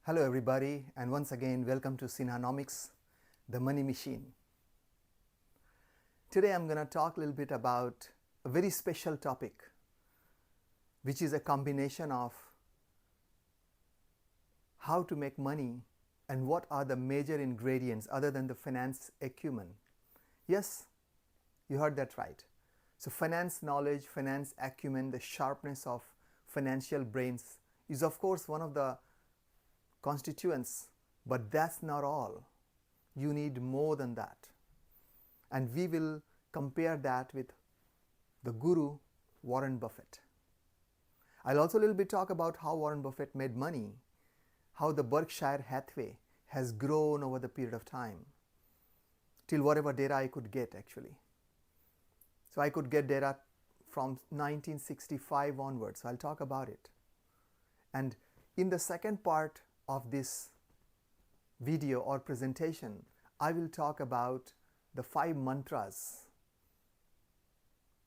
Hello everybody, and once again welcome to Sinhanomics, the money machine. Today I'm going to talk a little bit about a very special topic, which is a combination of how to make money and what are the major ingredients other than the finance acumen. Yes, you heard that right. So finance knowledge, finance acumen, the sharpness of financial brains is of course one of the constituents, but that's not all. You need more than that. And we will compare that with the guru Warren Buffett. I'll also a little bit talk about how Warren Buffett made money, how the Berkshire Hathaway has grown over the period of time, till whatever data I could get actually. So I could get data from 1965 onwards, so I'll talk about it. And in the second part of this video or presentation, I will talk about the 5 mantras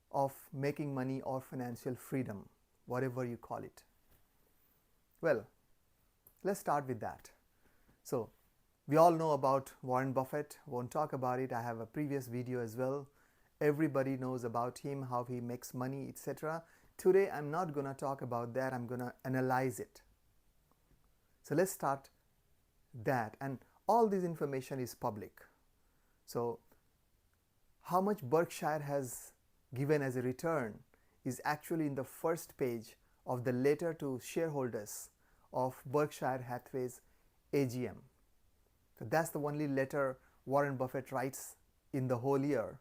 of making money or financial freedom, whatever you call it. Well, let's start with that. So, we all know about Warren Buffett, won't talk about it. I have a previous video as well. Everybody knows about him, how he makes money, etc. Today, I'm not going to talk about that. I'm going to analyze it. So let's start that, and all this information is public. So how much Berkshire has given as a return is actually in the first page of the letter to shareholders of Berkshire Hathaway's AGM. So that's the only letter Warren Buffett writes in the whole year,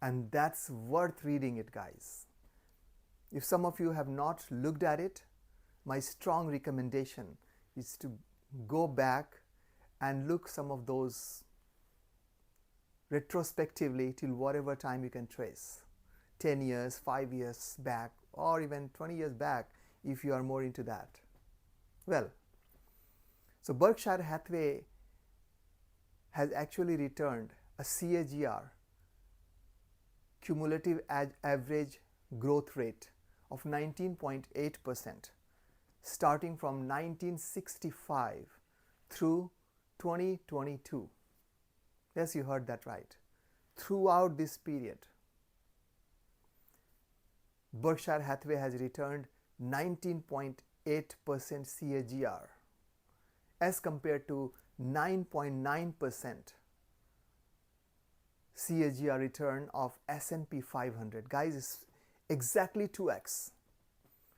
and that's worth reading it, guys. If some of you have not looked at it, my strong recommendation is to go back and look some of those retrospectively till whatever time you can trace, 10 years, 5 years back, or even 20 years back if you are more into that. Well, so Berkshire Hathaway has actually returned a CAGR, cumulative average growth rate of 19.8%. starting from 1965 through 2022. Yes, you heard that right. Throughout this period, Berkshire Hathaway has returned 19.8% CAGR as compared to 9.9% CAGR return of S&P 500. Guys, it's exactly 2x.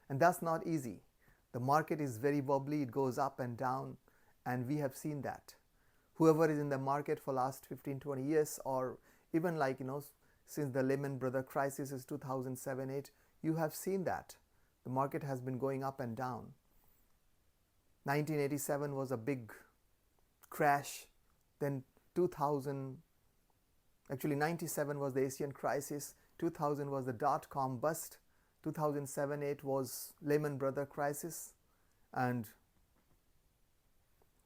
And that's not easy. The market is very wobbly, it goes up and down, and we have seen that. Whoever is in the market for last 15-20 years, or even since the Lehman Brothers crisis is 2007-8, you have seen that. The market has been going up and down. 1987 was a big crash, then 97 was the Asian crisis, 2000 was the dot-com bust, 2007-8 was Lehman Brothers crisis, and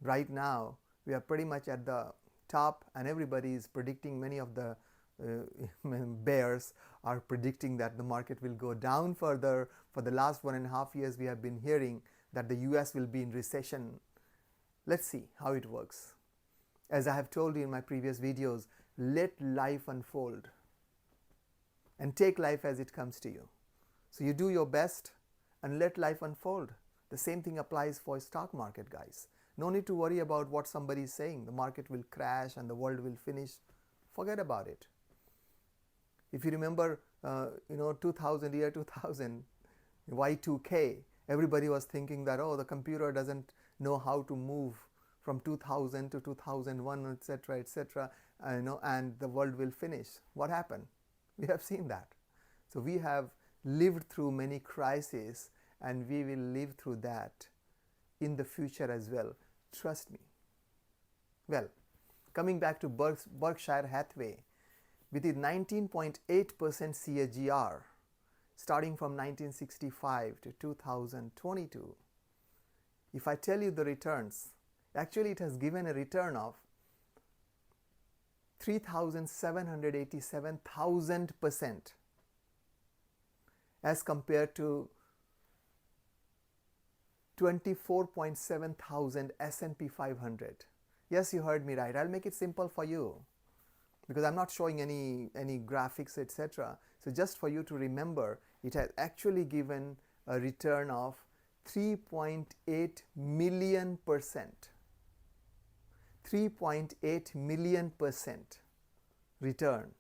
right now we are pretty much at the top, and everybody is predicting, many of the bears are predicting that the market will go down further. For the last 1.5 years we have been hearing that the US will be in recession. Let's see how it works. As I have told you in my previous videos, let life unfold and take life as it comes to you. So you do your best and let life unfold. The same thing applies for stock market, guys. No need to worry about what somebody is saying. The market will crash and the world will finish. Forget about it. If you remember, 2000, Y2K, everybody was thinking that, oh, the computer doesn't know how to move from 2000 to 2001, etc., etc., and the world will finish. What happened? We have seen that. So we have lived through many crises, and we will live through that in the future as well. Trust me. Well, coming back to Berkshire Hathaway, with its 19.8% CAGR starting from 1965 to 2022, if I tell you the returns, actually it has given a return of 3,787,000% as compared to 24.7 thousand S&P 500. Yes, you heard me right. I'll make it simple for you because I'm not showing any graphics, etc. So just for you to remember, it has actually given a return of 3.8 million percent. 3.8 million percent return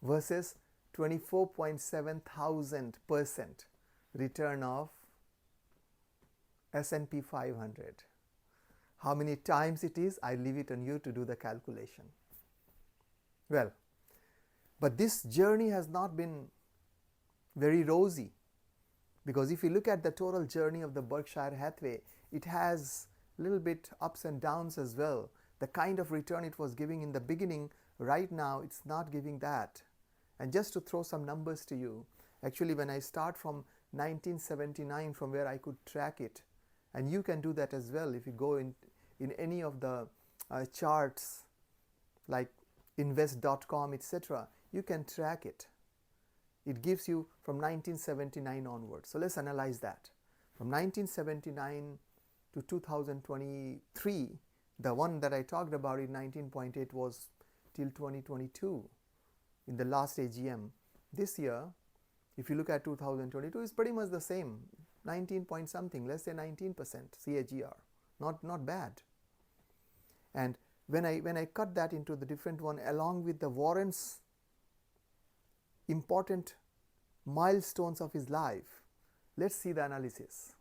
versus 24.7 thousand percent return of S&P 500. How many times it is, I leave it on you to do the calculation. Well, but this journey has not been very rosy, because if you look at the total journey of the Berkshire Hathaway, it has a little bit ups and downs as well. The kind of return it was giving in the beginning, right now it's not giving that. And just to throw some numbers to you, actually when I start from 1979, from where I could track it, and you can do that as well if you go in any of the charts like invest.com, etc., you can track it. It gives you from 1979 onwards. So let's analyze that. From 1979 to 2023, the one that I talked about in 19.8 was till 2022 in the last AGM. This year, if you look at 2022, it's pretty much the same, 19 point something, let's say 19% CAGR, not bad. And when I cut that into the different one along with the Warren's important milestones of his life, let's see the analysis.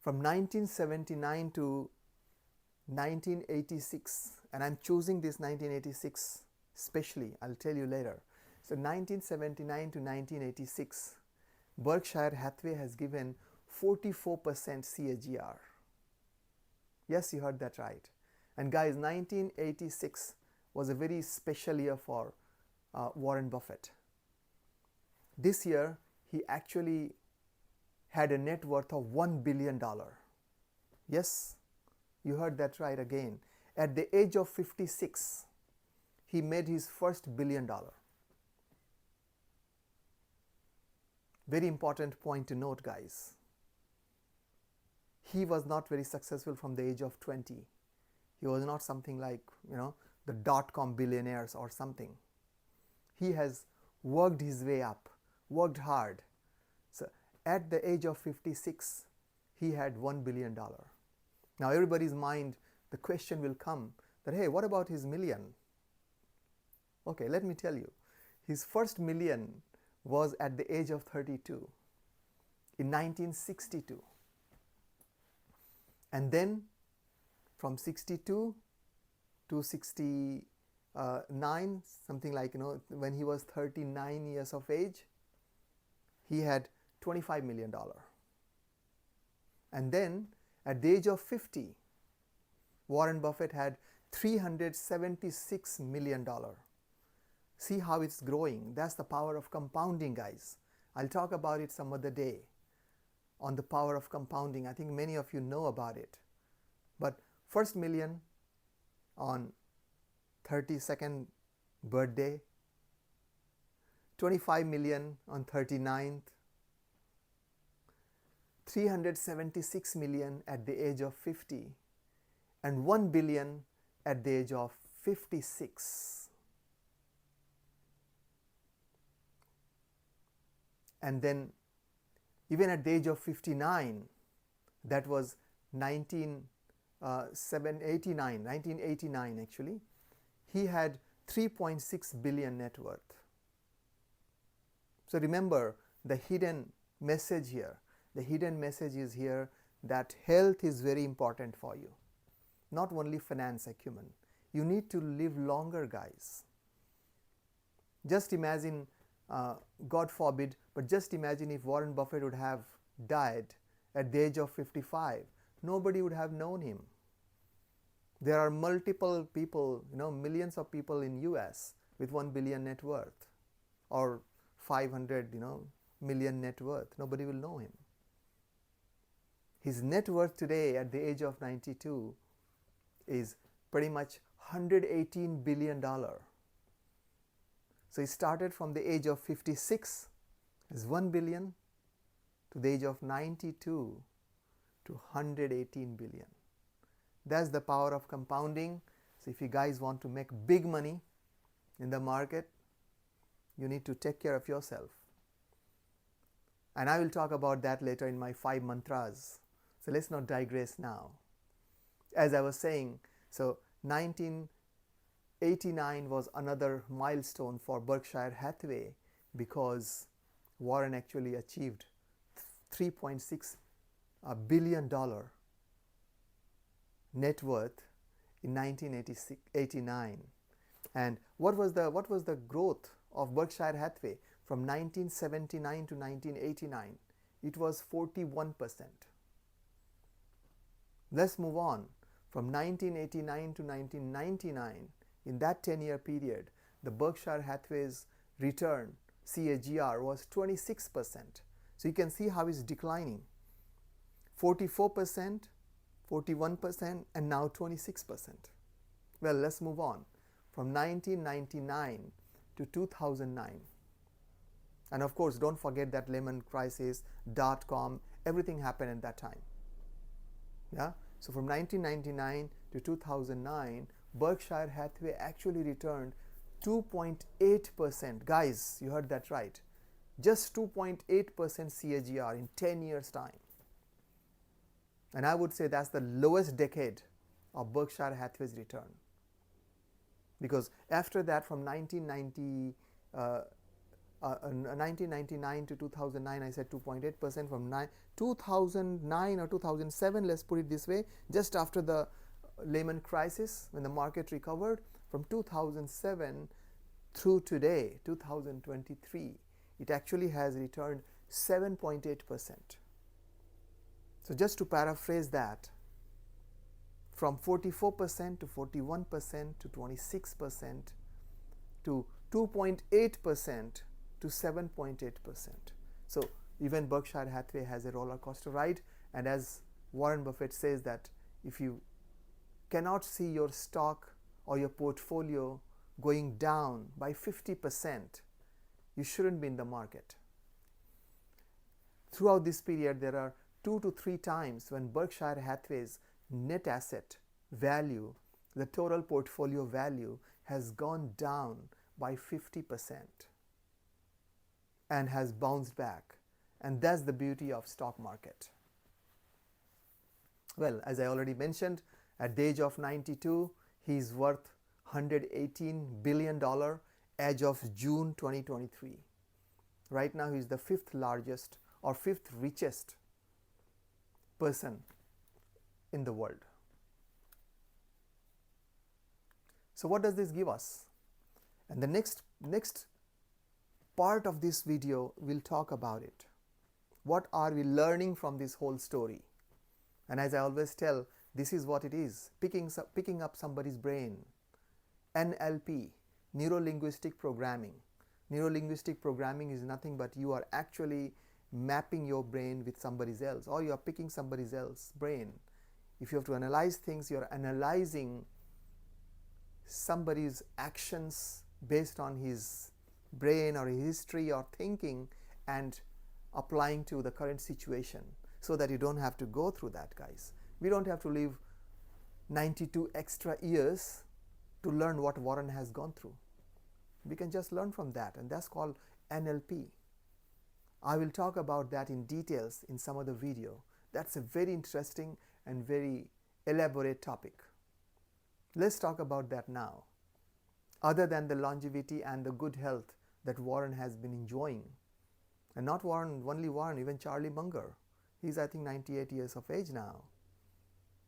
From 1979 to 1986, and I'm choosing this 1986 especially, I'll tell you later. So 1979 to 1986, Berkshire Hathaway has given 44% CAGR. Yes, you heard that right. And guys, 1986 was a very special year for Warren Buffett. This year, he actually had a net worth of $1 billion. Yes, you heard that right again. At the age of 56, he made his first $1 billion. Very important point to note, guys. He was not very successful from the age of 20. He was not something like, the dot-com billionaires or something. He has worked his way up, worked hard. So at the age of 56, he had $1 billion. Now everybody's mind, the question will come that, hey, what about his million? Okay, let me tell you. His first million was at the age of 32 in 1962. And then from 62 to 69, something like, when he was 39 years of age, he had $25 million. And then at the age of 50, Warren Buffett had $376 million. See how it's growing. That's the power of compounding, guys. I'll talk about it some other day on the power of compounding. I think many of you know about it. But first million on 32nd birthday, 25 million on 39th, 376 million at the age of 50, and 1 billion at the age of 56. And then even at the age of 59, that was 1989 actually, he had 3.6 billion net worth. So remember the hidden message here. The hidden message is here that health is very important for you. Not only finance acumen. You need to live longer, guys. Just imagine, God forbid, but just imagine if Warren Buffett would have died at the age of 55. Nobody would have known him. There are multiple people, millions of people in US with 1 billion net worth or 500, million net worth. Nobody will know him. His net worth today at the age of 92 is pretty much $118 billion. So he started from the age of 56 as 1 billion to the age of 92 to 118 billion. That's the power of compounding. So if you guys want to make big money in the market, you need to take care of yourself. And I will talk about that later in my 5 mantras. So let's not digress now. As I was saying, so 1989 was another milestone for Berkshire Hathaway because Warren actually achieved $3.6 billion net worth in 1989. And what was the growth of Berkshire Hathaway from 1979 to 1989? It was 41%. Let's move on. From 1989 to 1999, in that 10-year period, the Berkshire Hathaway's return, CAGR, was 26%. So you can see how it's declining. 44%, 41%, and now 26%. Well, let's move on. From 1999 to 2009. And of course, don't forget that Lehman crisis, .com, everything happened at that time. Yeah? So from 1999 to 2009, Berkshire Hathaway actually returned 2.8%. Guys, you heard that right. Just 2.8% CAGR in 10 years' time. And I would say that's the lowest decade of Berkshire Hathaway's return. Because after that, from 1999 to 2009, I said 2.8%. From 2009 or 2007, let's put it this way, just after the Lehman crisis, when the market recovered, from 2007 through today, 2023, it actually has returned 7.8%. So just to paraphrase that, from 44% to 41% to 26% to 2.8% to 7.8%. So even Berkshire Hathaway has a roller coaster ride, and as Warren Buffett says that if you cannot see your stock or your portfolio going down by 50%, you shouldn't be in the market. Throughout this period, there are 2 to 3 times when Berkshire Hathaway's net asset value, the total portfolio value, has gone down by 50% and has bounced back. And that's the beauty of stock market. Well, as I already mentioned, at the age of 92, he is worth $118 billion as of June 2023. Right now, he is the 5th largest or 5th richest person in the world. So what does this give us? And the next part of this video will talk about it. What are we learning from this whole story? And as I always tell, this is what it is, picking up somebody's brain. NLP, neuro-linguistic programming. Neuro-linguistic programming is nothing but you are actually mapping your brain with somebody else, or you are picking somebody else's brain. If you have to analyze things, you are analyzing somebody's actions based on his brain or his history or thinking and applying to the current situation, so that you don't have to go through that, guys. We don't have to live 92 extra years to learn what Warren has gone through. We can just learn from that, and that's called NLP. I will talk about that in details in some other video. That's a very interesting and very elaborate topic. Let's talk about that now. Other than the longevity and the good health that Warren has been enjoying, and not Warren, only Warren, even Charlie Munger. He's, I think, 98 years of age now.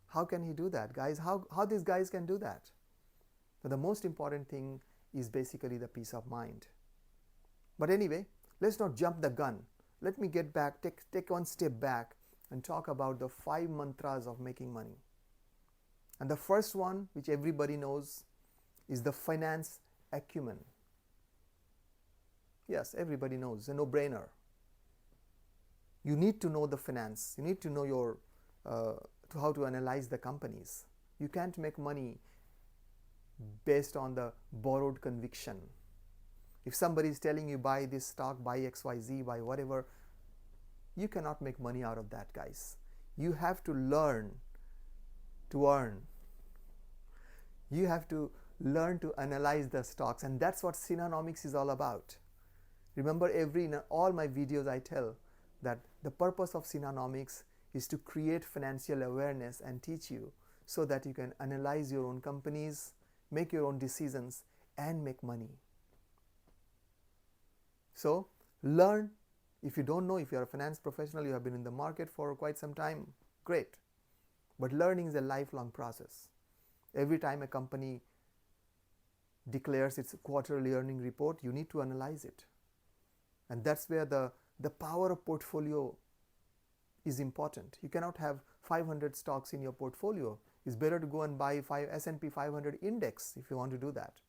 How can he do that, guys? How these guys can do that? But the most important thing is basically the peace of mind. But anyway, let's not jump the gun. Let me get back, take one step back and talk about the 5 mantras of making money. And the first one, which everybody knows, is the finance acumen. Yes, everybody knows, a no-brainer. You need to know the finance. You need to know your how to analyze the companies. You can't make money based on the borrowed conviction. If somebody is telling you buy this stock, buy XYZ, buy whatever, you cannot make money out of that, guys. You have to learn to earn. You have to learn to analyze the stocks, and that's what Synonomics is all about. Remember, in all my videos I tell that the purpose of Synonomics is to create financial awareness and teach you so that you can analyze your own companies, make your own decisions, and make money. So learn. If you don't know, if you are a finance professional, you have been in the market for quite some time, great. But learning is a lifelong process. Every time a company declares its quarterly earning report, you need to analyze it. And that's where the power of portfolio is important. You cannot have 500 stocks in your portfolio. It's better to go and buy S&P 500 index if you want to do that.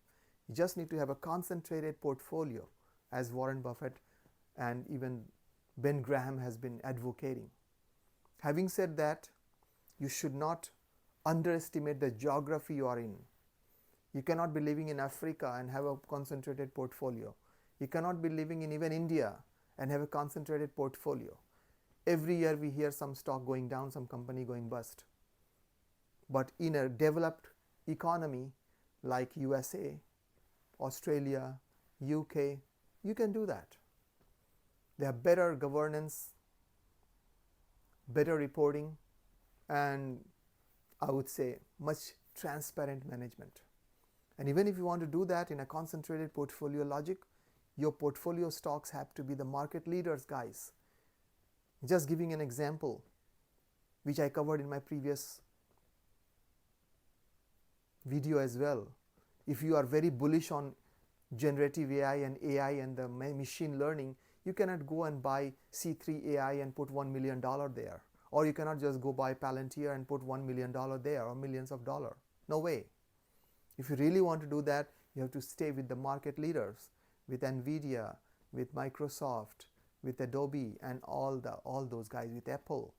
You just need to have a concentrated portfolio, as Warren Buffett and even Ben Graham has been advocating. Having said that, you should not underestimate the geography you are in. You cannot be living in Africa and have a concentrated portfolio. You cannot be living in even India and have a concentrated portfolio. Every year we hear some stock going down, some company going bust. But in a developed economy like USA, Australia, UK, you can do that. They have better governance, better reporting, and I would say much transparent management. And even if you want to do that in a concentrated portfolio logic, your portfolio stocks have to be the market leaders, guys. Just giving an example, which I covered in my previous video as well. If you are very bullish on generative AI and the machine learning, you cannot go and buy C3 AI and put $1 million there. Or you cannot just go buy Palantir and put $1 million there or millions of dollars. No way. If you really want to do that, you have to stay with the market leaders, with NVIDIA, with Microsoft, with Adobe, and all those guys, with Apple.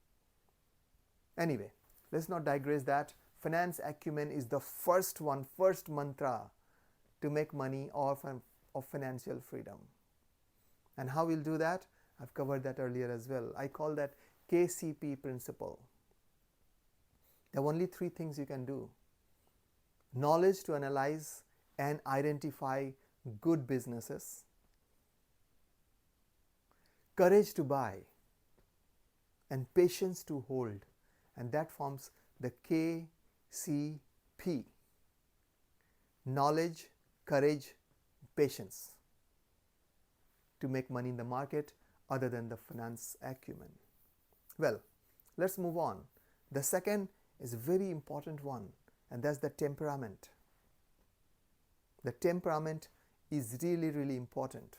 Anyway, let's not digress that. Finance acumen is the first mantra to make money or of financial freedom. And how we'll do that? I've covered that earlier as well. I call that KCP principle. There are only 3 things you can do. Knowledge to analyze and identify good businesses. Courage to buy. And patience to hold. And that forms the KCP. Knowledge, courage, patience to make money in the market other than the finance acumen. Well, let's move on. The second is a very important one, and that's the temperament. The temperament is really, really important.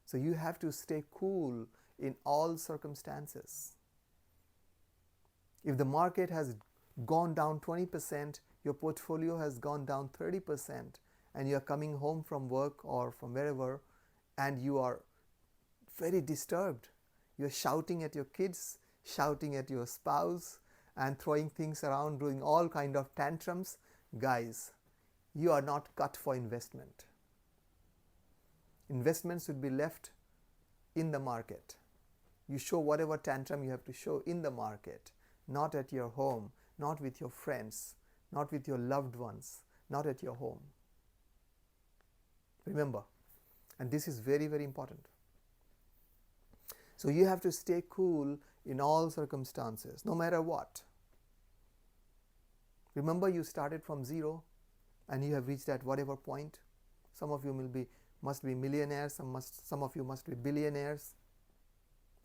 So you have to stay cool in all circumstances. If the market has gone down 20%, your portfolio has gone down 30%, and you are coming home from work or from wherever, and you are very disturbed. You are shouting at your kids, shouting at your spouse, and throwing things around, doing all kind of tantrums. Guys, you are not cut for investment. Investments should be left in the market. You show whatever tantrum you have to show in the market, not at your home, not with your friends, not with your loved ones, not at your home. Remember, and this is very, very important. So you have to stay cool in all circumstances, no matter what. Remember, you started from zero and you have reached at whatever point. Some of you must be millionaires, some of you must be billionaires,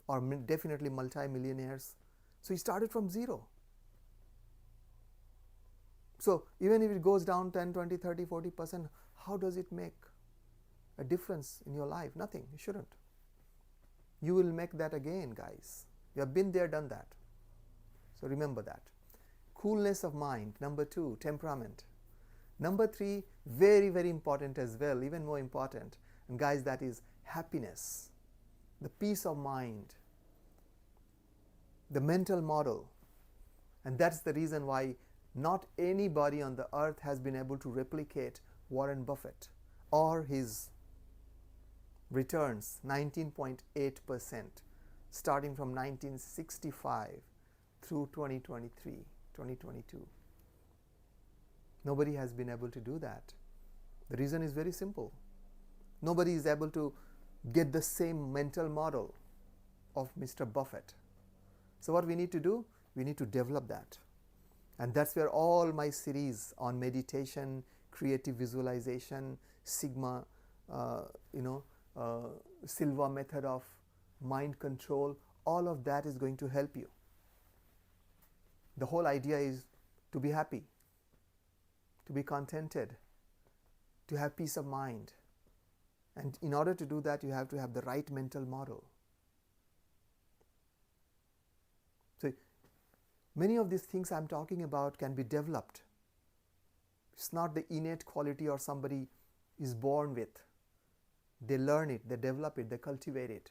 or definitely multi-millionaires. So you started from zero. So even if it goes down 10, 20, 30, 40%, how does it make a difference in your life? Nothing. It shouldn't. You will make that again, guys. You have been there, done that. So remember that. Coolness of mind. Number 2, temperament. Number 3, very, very important as well, even more important. And guys, that is happiness, the peace of mind, the mental model. And that's the reason why not anybody on the earth has been able to replicate Warren Buffett or his returns, 19.8%, starting from 1965 through 2023, 2022. Nobody has been able to do that. The reason is very simple. Nobody is able to get the same mental model of Mr. Buffett. So what we need to do? We need to develop that. And that's where all my series on meditation, creative visualization, Sigma, Silva method of mind control, all of that is going to help you. The whole idea is to be happy, to be contented, to have peace of mind. And in order to do that, you have to have the right mental model. So many of these things I'm talking about can be developed. It's not the innate quality or somebody is born with. They learn it, they develop it, they cultivate it.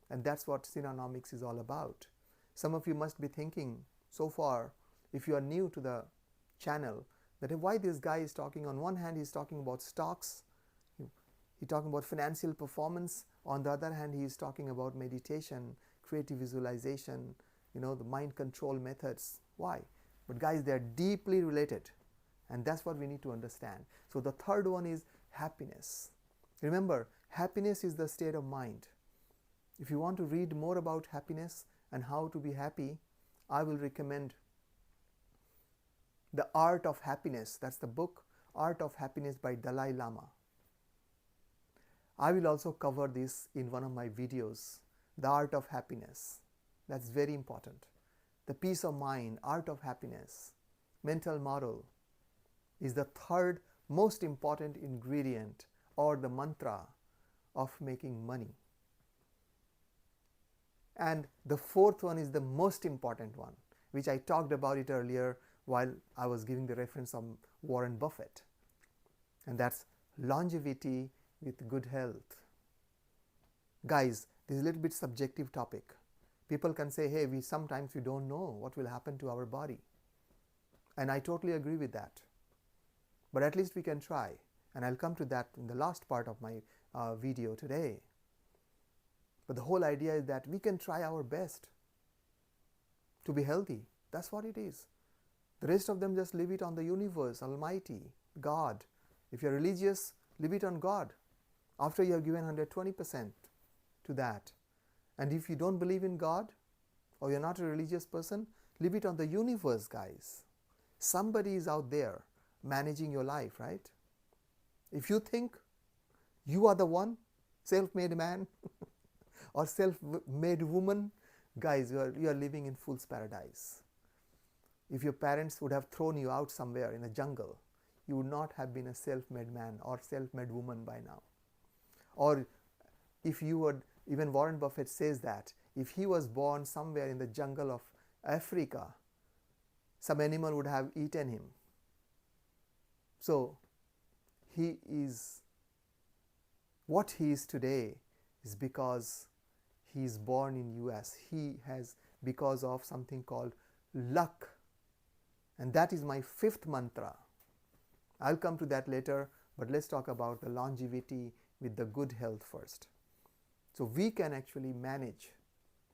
And that's what Synonomics is all about. Some of you must be thinking so far, if you are new to the channel, that why this guy is talking, on one hand he's talking about stocks, he's talking about financial performance, on the other hand he is talking about meditation, creative visualization, the mind control methods. Why? But guys, they are deeply related, and that's what we need to understand. So the third one is happiness. Remember, happiness is the state of mind. If you want to read more about happiness and how to be happy, I will recommend The Art of Happiness. That's the book, Art of Happiness by Dalai Lama. I will also cover this in one of my videos, The Art of Happiness. That's very important. The peace of mind, art of happiness, mental model is the third most important ingredient or the mantra of making money. And the fourth one is the most important one, which I talked about it earlier while I was giving the reference of Warren Buffett. And that's longevity with good health. Guys, this is a little bit subjective topic. People can say, hey, sometimes we don't know what will happen to our body. And I totally agree with that. But at least we can try. And I'll come to that in the last part of my video today. But the whole idea is that we can try our best to be healthy. That's what it is. The rest of them just leave it on the universe, Almighty, God. If you're religious, leave it on God. After you have given 120% to that. And if you don't believe in God, or you're not a religious person, leave it on the universe, guys. Somebody is out there managing your life, right? If you think you are the one, self-made man or self-made woman, guys, you are living in fool's paradise. If your parents would have thrown you out somewhere in a jungle, you would not have been a self-made man or self-made woman by now. Or if you would, even Warren Buffett says that if he was born somewhere in the jungle of Africa, some animal would have eaten him. So what he is today is because he is born in US. He has, because of something called luck. And that is my fifth mantra. I'll come to that later, but let's talk about the longevity with the good health first. So we can actually manage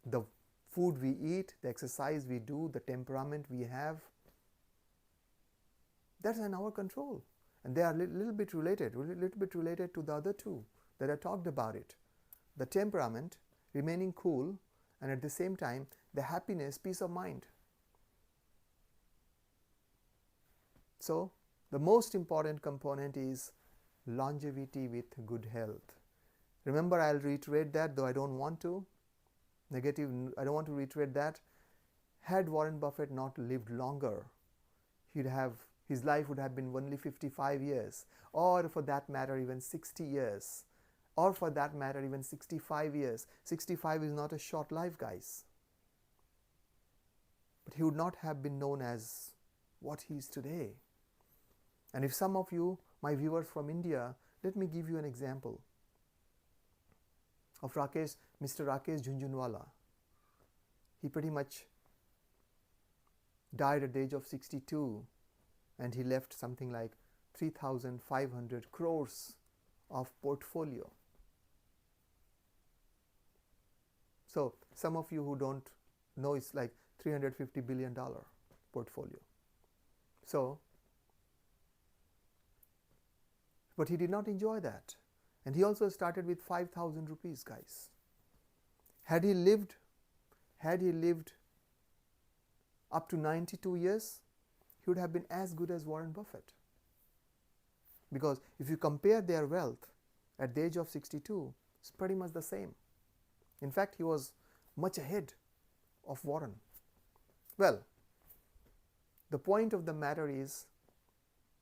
the food we eat, the exercise we do, the temperament we have. That's in our control. And they are a little bit related to the other two that I talked about it. The temperament, remaining cool, and at the same time, the happiness, peace of mind. So the most important component is longevity with good health. Remember, I'll reiterate that, though I don't want to. I don't want to reiterate that. Had Warren Buffett not lived longer, his life would have been only 55 years, or for that matter, even 60 years, or for that matter, even 65 years. 65 is not a short life, guys. But he would not have been known as what he is today. And if some of you, my viewers from India, let me give you an example of Mr. Rakesh Jhunjhunwala. He pretty much died at the age of 62, and he left something like 3,500 crores of portfolio. So some of you who don't know, it's like $350 billion portfolio. So, but he did not enjoy that. And he also started with 5,000 rupees, guys. Had he lived up to 92 years, he would have been as good as Warren Buffett. Because if you compare their wealth at the age of 62, it's pretty much the same. In fact, he was much ahead of Warren. Well, the point of the matter is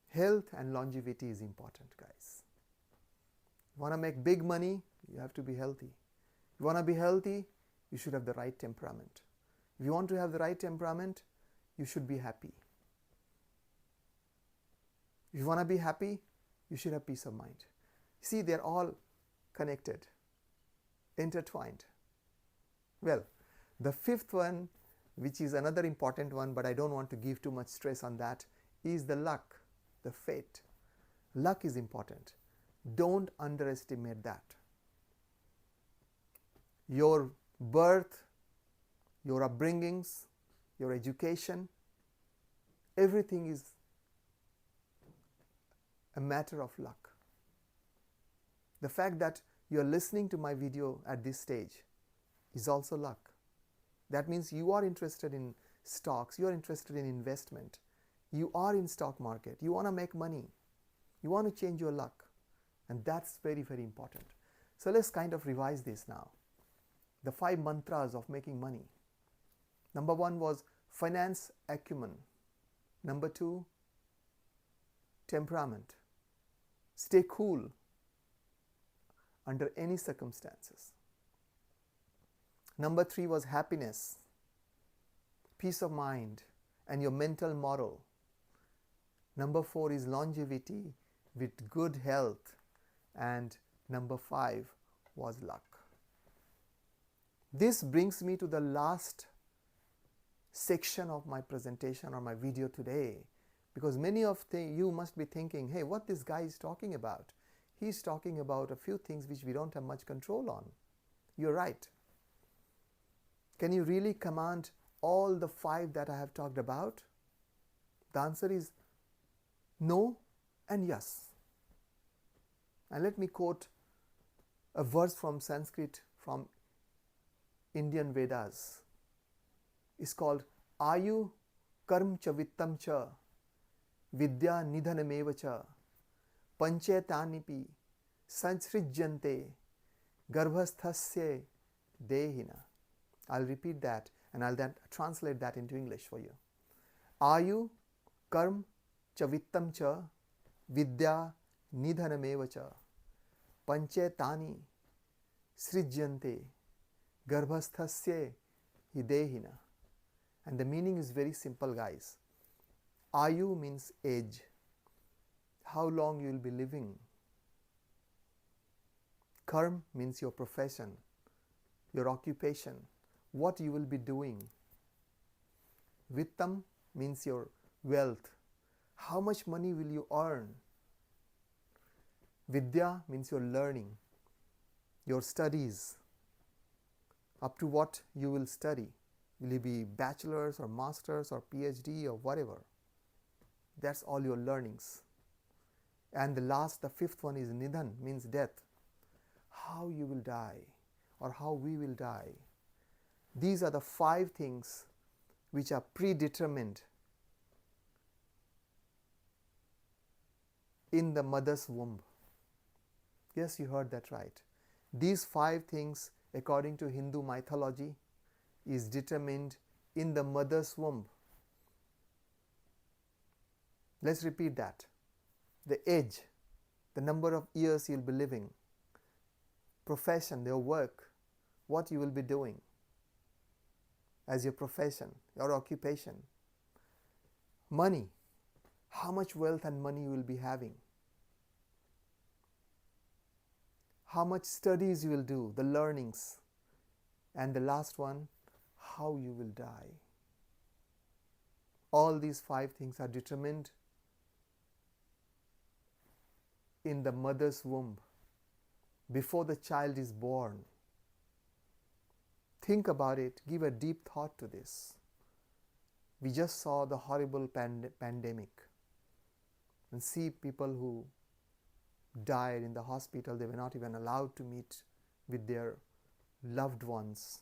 health and longevity is important, guys. You want to make big money, you have to be healthy. You want to be healthy, you should have the right temperament. If you want to have the right temperament, you should be happy. If you want to be happy, you should have peace of mind. See, they're all connected, intertwined. Well, the fifth one, which is another important one, but I don't want to give too much stress on that, is the luck, the fate. Luck is important. Don't underestimate that. Your birth, your upbringings, your education, everything is a matter of luck. The fact that you are listening to my video at this stage is also luck. That means you are interested in stocks, you are interested in investment, you are in stock market, you want to make money, you want to change your luck, and that's very, very important. So let's kind of revise this now. The 5 mantras of making money. Number 1 was finance acumen. Number 2, temperament. Stay cool under any circumstances. Number 3 was happiness, peace of mind, and your mental model. Number 4 is longevity with good health, and number 5 was luck. This brings me to the last section of my presentation or my video today, because many of you must be thinking, hey, what this guy is talking about? He's talking about a few things which we don't have much control on. You're right. Can you really command all the 5 that I have talked about? The answer is no and yes. And let me quote a verse from Sanskrit, from Indian Vedas. It's called Ayu Karm Cha Vittam Cha Vidya Nidhanameva Cha Panchetanipi Sansrijyante Garbhasthasya Dehina. I'll repeat that and I'll then translate that into English for you. Ayu Karm Cha Vittam Cha Vidya Nidhanameva Cha Panchetani Srijyante Garbhasthasya Hidehina. And the meaning is very simple, guys. Ayu means age, how long you will be living. Karm means your profession, your occupation, what you will be doing. Vittam means your wealth, how much money will you earn. Vidya means your learning, your studies, up to what you will study. Will you be bachelor's or master's or PhD or whatever? That's all your learnings. And the fifth one is Nidhan, means death. How you will die or how we will die. These are the 5 things which are predetermined in the mother's womb. Yes, you heard that right. These 5 things, according to Hindu mythology, is determined in the mother's womb. Let's repeat that. The age, the number of years you'll be living, profession, your work, what you will be doing as your profession, your occupation, money, how much wealth and money you will be having, how much studies you will do, the learnings, and the last one, how you will die. All these 5 things are determined in the mother's womb before the child is born. Think about it, give a deep thought to this. We just saw the horrible pandemic and see people who died in the hospital. They were not even allowed to meet with their loved ones.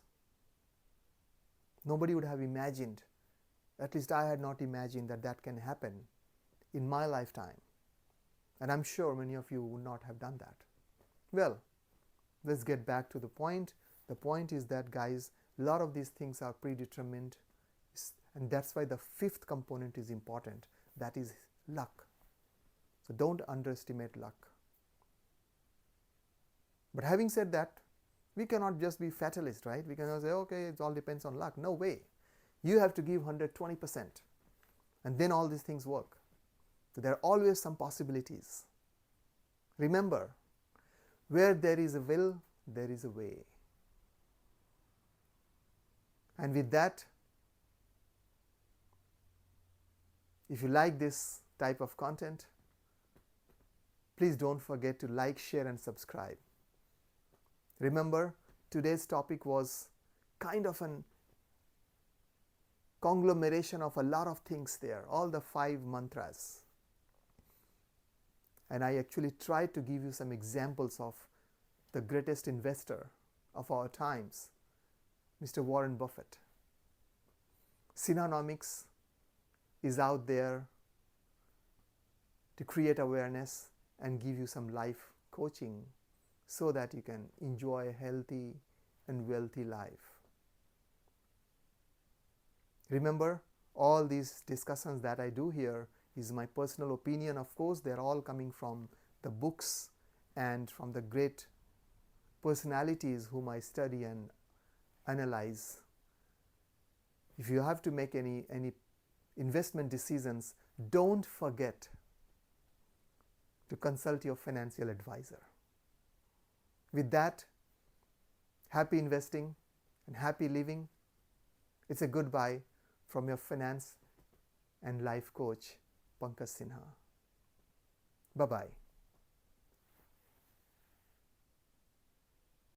Nobody would have imagined, at least I had not imagined, that that can happen in my lifetime. And I'm sure many of you would not have done that. Well, let's get back to the point. The point is that, guys, a lot of these things are predetermined, and that's why the fifth component is important. That is luck. So don't underestimate luck. But having said that, we cannot just be fatalist, right? We cannot say, okay, it all depends on luck. No way. You have to give 120%, and then all these things work. So there are always some possibilities. Remember, where there is a will, there is a way. And with that, if you like this type of content, please don't forget to like, share, and subscribe. Remember, today's topic was kind of an conglomeration of a lot of things there, all the 5 mantras. And I actually tried to give you some examples of the greatest investor of our times, Mr. Warren Buffett. Synonomics is out there to create awareness and give you some life coaching so that you can enjoy a healthy and wealthy life. Remember, all these discussions that I do here is my personal opinion. Of course, they're all coming from the books and from the great personalities whom I study and analyze. If you have to make any investment decisions, don't forget to consult your financial advisor. With that, happy investing and happy living. It's a goodbye from your finance and life coach, Pankaj Sinha. Bye-bye.